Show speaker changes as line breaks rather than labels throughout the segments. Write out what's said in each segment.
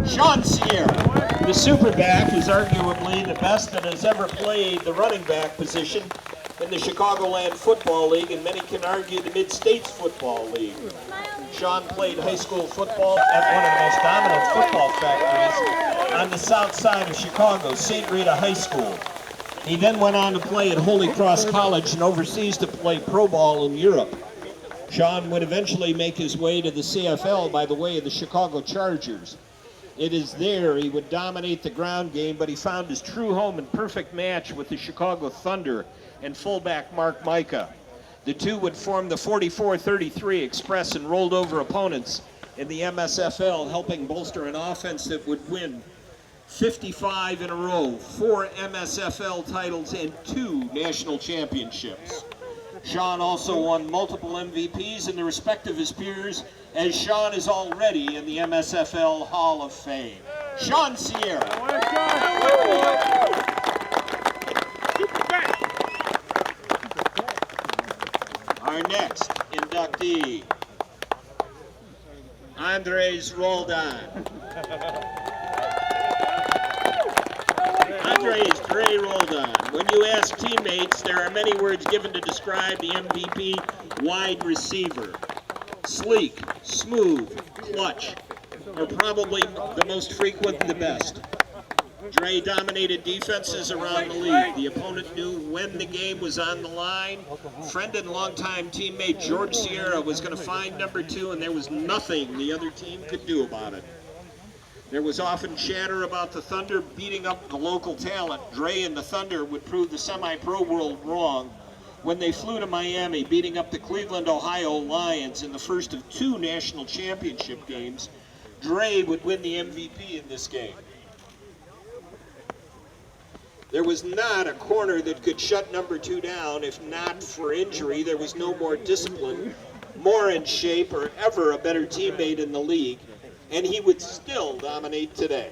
Sean Sierra. The superback is arguably the best that has ever played the running back position in the Chicagoland Football League, and many can argue the Mid-States Football League. Sean played high school football at one of the most dominant football factories on the south side of Chicago, St. Rita High School. He then went on to play at Holy Cross College and overseas to play pro ball in Europe. Sean would eventually make his way to the CFL by the way of the Chicago Chargers. It is there he would dominate the ground game, but he found his true home and perfect match with the Chicago Thunder and fullback Mark Micah. The two would form the 44-33 Express and rolled over opponents in the MSFL, helping bolster an offense that would win 55 in a row, 4 MSFL titles, and 2 national championships. Sean also won multiple MVPs in the respect of his peers, as Sean is already in the MSFL Hall of Fame. Sean Sierra. Our next inductee, Andres Roldan. Andres Dre Roldan. When you ask teammates, there are many words given to describe the MVP wide receiver. Sleek, smooth, clutch, are probably the most frequent and the best. Dre dominated defenses around the league. The opponent knew when the game was on the line. Friend and longtime teammate George Sierra was going to find number 2, and there was nothing the other team could do about it. There was often chatter about the Thunder beating up the local talent. Dre and the Thunder would prove the semi-pro world wrong when they flew to Miami, beating up the Cleveland, Ohio Lions in the first of 2 national championship games. Dre would win the MVP in this game. There was not a corner that could shut number 2 down. If not for injury, there was no more discipline, more in shape, or ever a better teammate in the league, and he would still dominate today.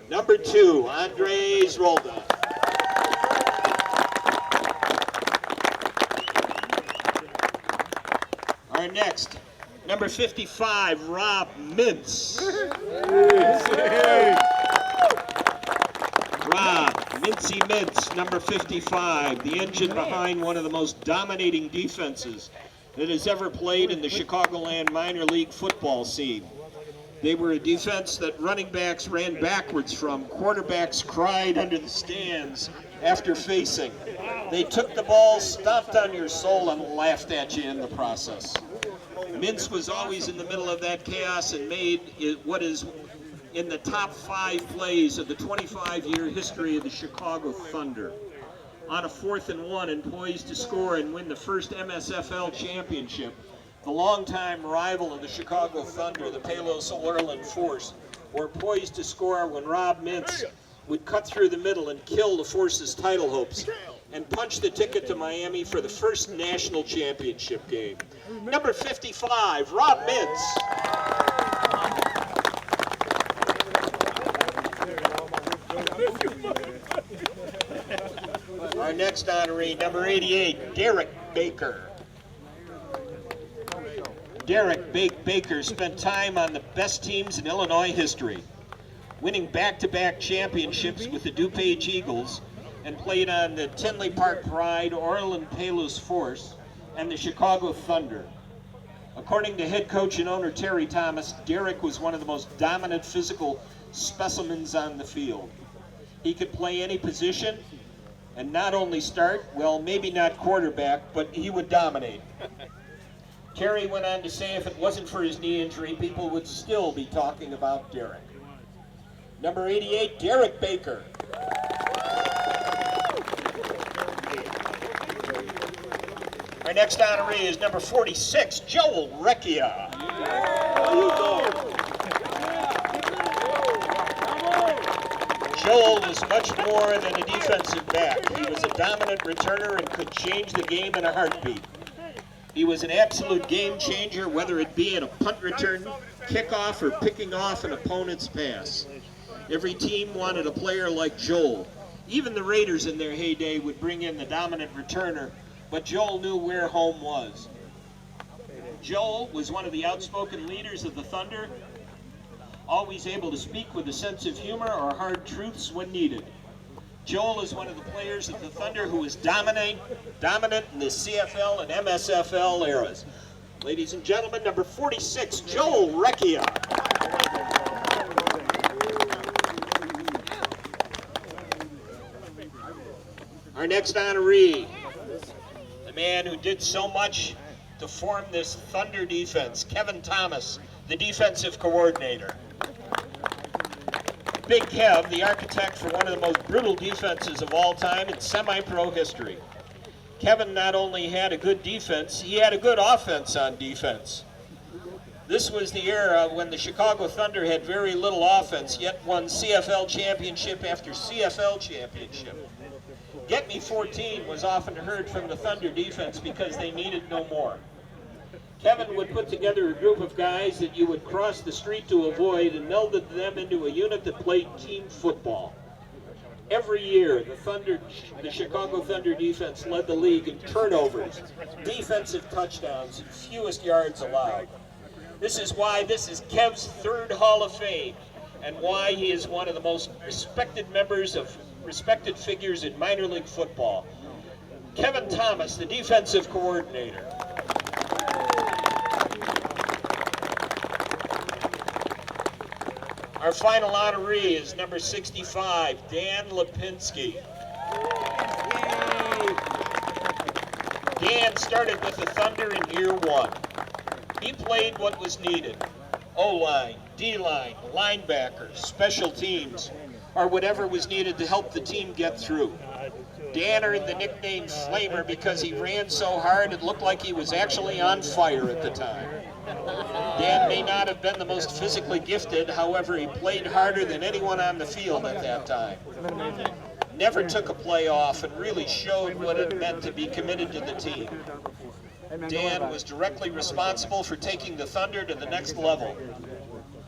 Number 2, Andres Roldan. Our next, number 55, Rob Mintz. Rob Mincy Mintz, number 55, the engine behind one of the most dominating defenses that has ever played in the Chicagoland minor league football scene. They were a defense that running backs ran backwards from, quarterbacks cried under the stands after facing. They took the ball, stomped on your soul, and laughed at you in the process. Mintz was always in the middle of that chaos and made it what is in the top 5 plays of the 25-year history of the Chicago Thunder. On a 4th and 1 and poised to score and win the first MSFL championship, the longtime rival of the Chicago Thunder, the Palos Orland Force, were poised to score when Rob Mintz would cut through the middle and kill the Force's title hopes and punch the ticket to Miami for the first national championship game. Number 55, Rob Mintz. Our next honoree, number 88, Derek Baker. Derek Baker spent time on the best teams in Illinois history, winning back-to-back championships with the DuPage Eagles, and played on the Tinley Park Pride, Orland Palos Force, and the Chicago Thunder. According to head coach and owner Terry Thomas, Derek was one of the most dominant physical specimens on the field. He could play any position, and not only start, well, maybe not quarterback, but he would dominate. Terry went on to say if it wasn't for his knee injury, people would still be talking about Derek. Number 88, Derek Baker. Our next honoree is number 46, Joel Recchia. Joel was much more than a defensive back. He was a dominant returner and could change the game in a heartbeat. He was an absolute game changer, whether it be in a punt return, kickoff, or picking off an opponent's pass. Every team wanted a player like Joel. Even the Raiders in their heyday would bring in the dominant returner, but Joel knew where home was. Joel was one of the outspoken leaders of the Thunder, always able to speak with a sense of humor or hard truths when needed. Joel is one of the players of the Thunder who is dominant in the CFL and MSFL eras. Ladies and gentlemen, number 46, Joel Recchia. Our next honoree, the man who did so much to form this Thunder defense, Kevin Thomas, the defensive coordinator. Big Kev, the architect for one of the most brutal defenses of all time in semi-pro history. Kevin not only had a good defense, he had a good offense on defense. This was the era when the Chicago Thunder had very little offense, yet won CFL championship after CFL championship. Get Me 14 was often heard from the Thunder defense because they needed no more. Kevin would put together a group of guys that you would cross the street to avoid and melded them into a unit that played team football. Every year, the Chicago Thunder defense led the league in turnovers, defensive touchdowns, and fewest yards allowed. This is why this is Kev's third Hall of Fame, and why he is one of the most respected figures in minor league football. Kevin Thomas, the defensive coordinator. Our final honoree is number 65, Dan Lipinski. Dan started with the Thunder in year one. He played what was needed: O-line, D-line, linebacker, special teams, or whatever was needed to help the team get through. Dan earned the nickname Flamer because he ran so hard it looked like he was actually on fire at the time. Dan may not have been the most physically gifted, however, he played harder than anyone on the field at that time. Never took a play off and really showed what it meant to be committed to the team. Dan was directly responsible for taking the Thunder to the next level.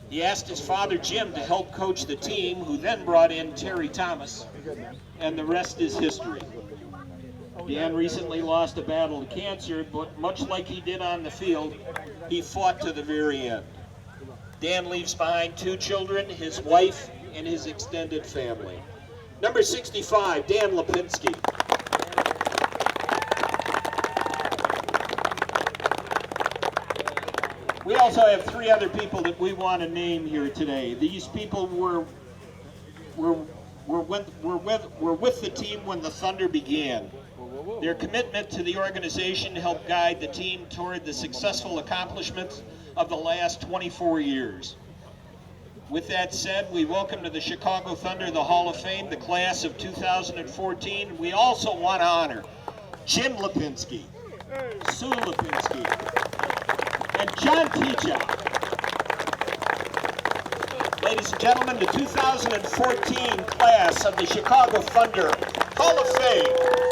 He asked his father Jim to help coach the team, who then brought in Terry Thomas, and the rest is history. Dan recently lost a battle to cancer, but much like he did on the field, he fought to the very end. Dan leaves behind 2 children, his wife, and his extended family. Number 65, Dan Lipinski. We also have 3 other people that we want to name here today. These people were with the team when the Thunder began. Their commitment to the organization helped guide the team toward the successful accomplishments of the last 24 years. With that said, we welcome to the Chicago Thunder, the Hall of Fame, the class of 2014. We also want to honor Jim Lipinski, Sue Lipinski, and John Keechow. Ladies and gentlemen, the 2014 class of the Chicago Thunder Hall of Fame.